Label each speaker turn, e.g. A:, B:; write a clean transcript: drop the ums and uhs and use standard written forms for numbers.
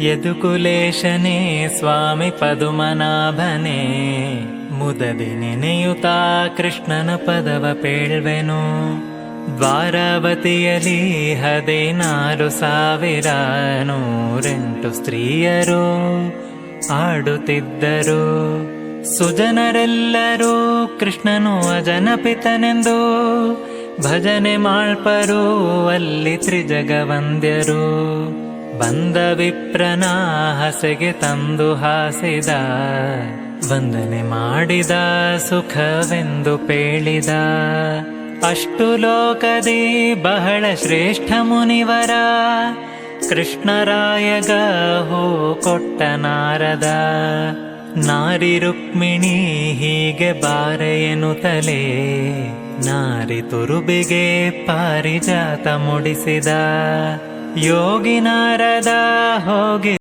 A: ಯದುಕುಲೇಶನೇ ಸ್ವಾಮಿ ಪದುಮನಾಭನೇ, ಮುದದಿ ನೆನೆಯುತ್ತಾ ಕೃಷ್ಣನ ಪದವ ಪೇಳ್ವೆನು. ದ್ವಾರಾವತಿಯಲ್ಲಿ 16,000 ಸ್ತ್ರೀಯರು ಆಡುತ್ತಿದ್ದರು. ಸುಜನರೆಲ್ಲರೂ ಕೃಷ್ಣನು ಅಜನಪಿತನೆಂದು ಭಜನೆ ಮಾಳ್ಪರು ಅಲ್ಲಿ ತ್ರಿಜಗವಂದ್ಯರು. ಬಂದ ವಿಪ್ರನ ಹಸೆಗೆ ತಂದು ಹಾಸಿದ, ವಂದನೆ ಮಾಡಿದ ಸುಖವೆಂದು ಪೇಳಿದ. ಅಷ್ಟು ಲೋಕದಿ ಬಹಳ ಶ್ರೇಷ್ಠ ಮುನಿವರ, ಕೃಷ್ಣರಾಯಗ ಹೂ ಕೊಟ್ಟ ನಾರದ. ನಾರಿ ರುಕ್ಮಿಣಿ ಹೀಗೆ ಬಾರೆ ಎನ್ನುತ್ತಲೇ, ನಾರಿ ತುರುಬಿಗೆ ಪಾರಿಜಾತ ಮುಡಿಸಿದ. ಯೋಗಿ ನಾರದ ಹೋಗಿ